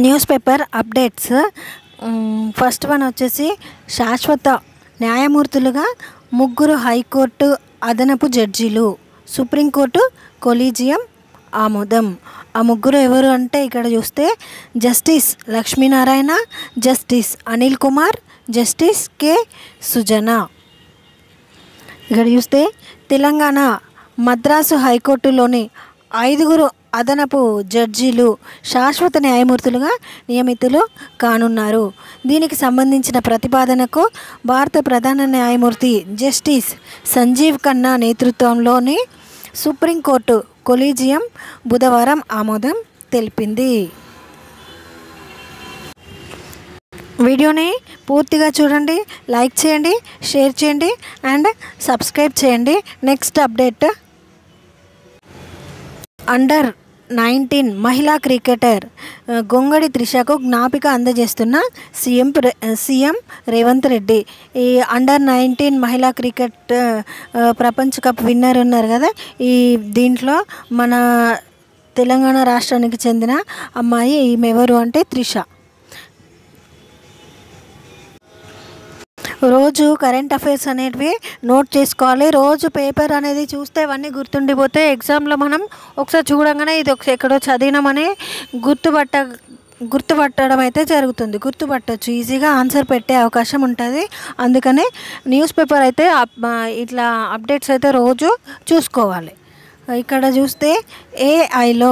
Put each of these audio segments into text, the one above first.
News paper updates. First one వచ్చేసి శాశ్వత న్యాయమూర్తులుగా ముగ్గురు హైకోర్టు అదనపు జడ్జీలు, సుప్రీంకోర్టు కొలీజియం ఆమోదం. ఆ ముగ్గురు ఎవరు అంటే ఇక్కడ చూస్తే justice Lakshminarayana, justice Anil Kumar, justice K Sujana. ఇక్కడ చూస్తే తెలంగాణ మద్రాసు హైకోర్టులోని 5 అదనపు జడ్జీలు శాశ్వత న్యాయమూర్తులుగా నియమితులు కానున్నారు. దీనికి సంబంధించిన ప్రతిపాదనకు భారత ప్రధాన న్యాయమూర్తి జస్టిస్ సంజీవ్ ఖన్నా నేతృత్వంలోని సుప్రీంకోర్టు కొలీజియం బుధవారం ఆమోదం తెలిపింది. వీడియోని పూర్తిగా చూడండి, లైక్ చేయండి, షేర్ చేయండి అండ్ సబ్స్క్రైబ్ చేయండి. నెక్స్ట్ అప్డేట్, అండర్-19 మహిళా క్రికెటర్ గొంగడి త్రిషకు జ్ఞాపిక అందజేస్తున్న సీఎం రేవంత్ రెడ్డి. ఈ అండర్-19 మహిళా క్రికెట్ ప్రపంచ కప్ విన్నర్ ఉన్నారు కదా, ఈ దీంట్లో మన తెలంగాణ రాష్ట్రానికి చెందిన అమ్మాయి. ఈమె ఎవరు అంటే త్రిష. రోజు కరెంట్ అఫైర్స్ అనేటివి నోట్ చేసుకోవాలి. రోజు పేపర్ అనేది చూస్తే అవన్నీ గుర్తుండిపోతే ఎగ్జామ్లో మనం ఒకసారి చూడంగానే ఇది ఎక్కడో చదివినామని గుర్తుపట్టడం అయితే జరుగుతుంది. గుర్తుపట్టవచ్చు, ఈజీగా ఆన్సర్ పెట్టే అవకాశం ఉంటుంది. అందుకనే న్యూస్ పేపర్ అయితే ఇట్లా అప్డేట్స్ అయితే రోజు చూసుకోవాలి. ఇక్కడ చూస్తే ఏఐలో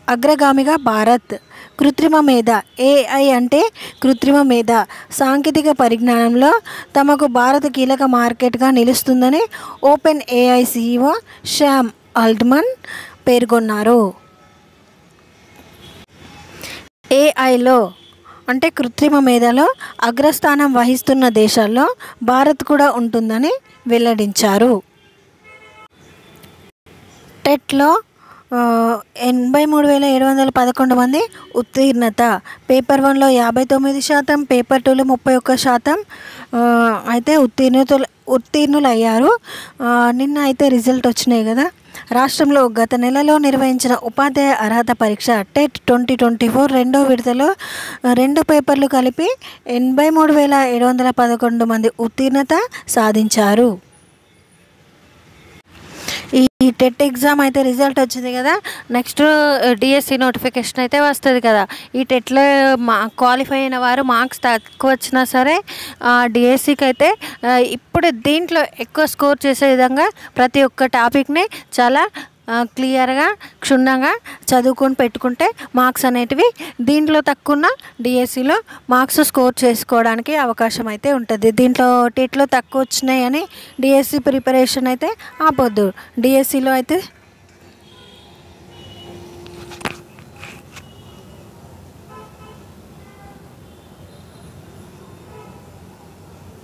అగ్రగామిగా భారత్. కృత్రిమ మేధ, ఏఐ అంటే కృత్రిమ మేధ సాంకేతిక పరిజ్ఞానంలో తమకు భారత్ కీలక మార్కెట్గా నిలుస్తుందని open AI CEO Sam Altman పేర్కొన్నారు. ఏఐలో అంటే కృత్రిమ మేధలో అగ్రస్థానం వహిస్తున్న దేశాల్లో భారత్ కూడా ఉంటుందని వెల్లడించారు. టెట్లో 83,711 మంది ఉత్తీర్ణత. పేపర్ 1లో 59%, పేపర్ 2లో 31% అయితే ఉత్తీర్ణులు అయ్యారు. నిన్న అయితే రిజల్ట్ వచ్చినాయి కదా. రాష్ట్రంలో గత నెలలో నిర్వహించిన ఉపాధ్యాయ అర్హత పరీక్ష టెట్ 2024 రెండో విడతలో 2 పేపర్లు కలిపి 83,711 మంది ఉత్తీర్ణత సాధించారు. ఈ టెట్ ఎగ్జామ్ అయితే రిజల్ట్ వచ్చింది కదా. నెక్స్ట్ డిఎస్సి నోటిఫికేషన్ అయితే వస్తుంది కదా. ఈ టెట్లో క్వాలిఫై అయిన వారు మార్క్స్ తక్కువ వచ్చినా సరే డిఎస్సికి అయితే ఇప్పుడు దీంట్లో ఎక్కువ స్కోర్ చేసే విధంగా ప్రతి ఒక్క టాపిక్ని చాలా క్లియర్గా క్షుణ్ణంగా చదువుకొని పెట్టుకుంటే మార్క్స్ అనేటివి దీంట్లో తక్కువ డిఎస్సిలో మార్క్స్ స్కోర్ చేసుకోవడానికి అవకాశం అయితే ఉంటుంది. దీంట్లో టెట్లో తక్కువ వచ్చినాయని డిఎస్సి ప్రిపరేషన్ అయితే ఆపొద్దు. డిఎస్సిలో అయితే